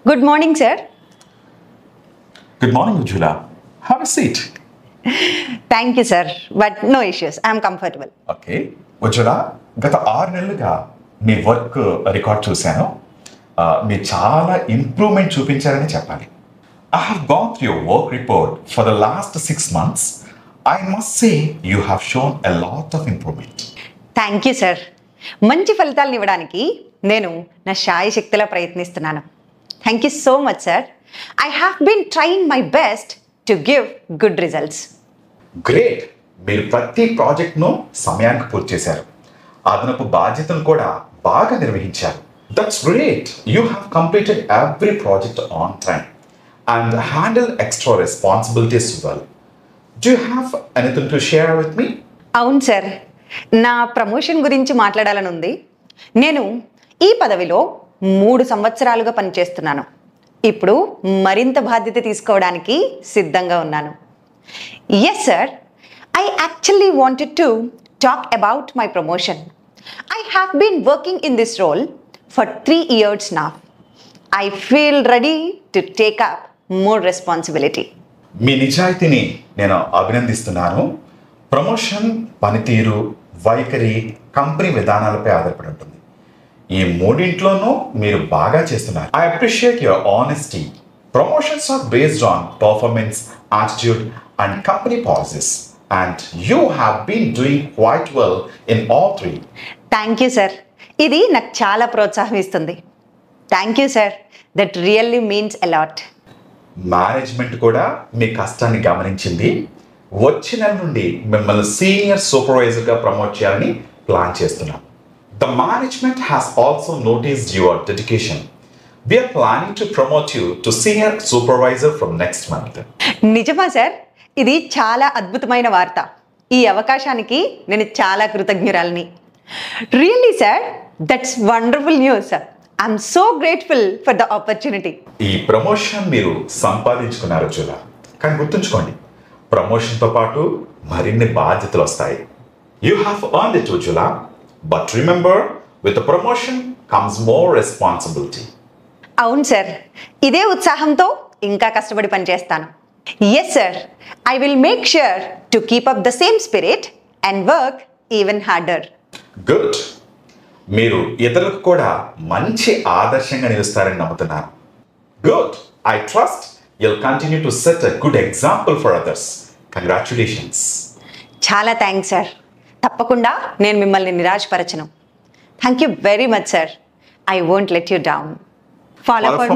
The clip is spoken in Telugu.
Good morning, sir. Good morning, Ujjwala. Have a seat. Thank you, sir. But no issues. I'm comfortable. Okay Ujwala గత 6 నెలలుగా మీ వర్క్ రికార్డ్ చూశాను. మీరు చాలా ఇంప్రూవ్మెంట్ చూపించారని చెప్పాలి. I have gone through your work report for the last 6 months. I must say you have shown a lot of improvement. Thank you, sir. మంచి ఫలితాలను ఇవ్వడానికి నేను నా శాయశక్తిలా ప్రయత్నిస్తున్నాను. Thank you so much, sir. I have been trying my best to give good results. Great, మీరు ప్రతి ప్రాజెక్ట్ను సమయానికి పూర్తి చేశారు. అదనపు బాధ్యతను కూడా బాగా నిర్వహించారు. That's great. You have completed every project on time and handle extra responsibilities well. Do you have anything to share with me? అవును సార్, నా ప్రమోషన్ గురించి మాట్లాడాలని ఉంది. నేను ఈ పదవిలో 3 సంవత్సరాలుగా పనిచేస్తున్నాను. ఇప్పుడు మరింత బాధ్యత తీసుకోవడానికి సిద్ధంగా ఉన్నాను. Yes sir, I actually wanted to talk about my promotion. I have been working in this role for 3 years now. I feel ready to take up more responsibility. మీ నిజాయితీని నేను అభినందిస్తున్నాను. ప్రమోషన్ పనితీరు, వైఖరి, కంపెనీ విధానాలపై ఆధారపడి ఉంటుంది. ఈ మూడింట్లోనూ మీరు బాగా చేస్తున్నారు. I appreciate your honesty. Promotions are based on performance, attitude and company policies. And you have been doing quite well in all 3. Thank you sir, ఇది నాకు చాలా ప్రోత్సాహం ఇస్తుంది. Thank you sir, that really means a lot. Management కూడా మీ కష్టాన్ని గమనించింది. వచ్చే నెల నుండి మిమ్మల్ని సీనియర్ సూపర్వైజర్గా ప్రమోట్ చేయాలని ప్లాన్ చేస్తున్నాం. The management has also noticed your dedication. We are planning to promote you to senior supervisor from next month. నిజమా సార్? ఇది చాలా అద్భుతమైన వార్త. ఈ అవకాశానికి నేను చాలా కృతజ్ఞురాలిని. Really sir, that's wonderful news. I'm so grateful for the opportunity. ఈ ప్రమోషన్ మీరు సంపాదించుకున్నారు జులా, కానీ గుర్తుంచుకోండి, ప్రమోషన్తో పాటు మరిన్ని బాధ్యతలు వస్తాయి. యూ హ్యావ్ ఎర్న్డ్ ఇట్ జులా, but remember, with promotion comes more responsibility. అవును సార్, ఇదే ఉత్సాహంతో ఇంకా కష్టపడి పనిచేస్తాను. Yes sir, I will make sure to keep up the same spirit and work even harder. Good. మీరు ఇతరులకు కూడా మంచి ఆదర్శంగా నిలుస్తారని నమ్ముతున్నాను. Good. I trust you'll continue to set a good example for others. Congratulations. చాలా థ్యాంక్స్ సార్. తప్పకుండా నేను మిమ్మల్ని నిరాశపరచను. Thank you very much sir. I won't let you down. Follow for more.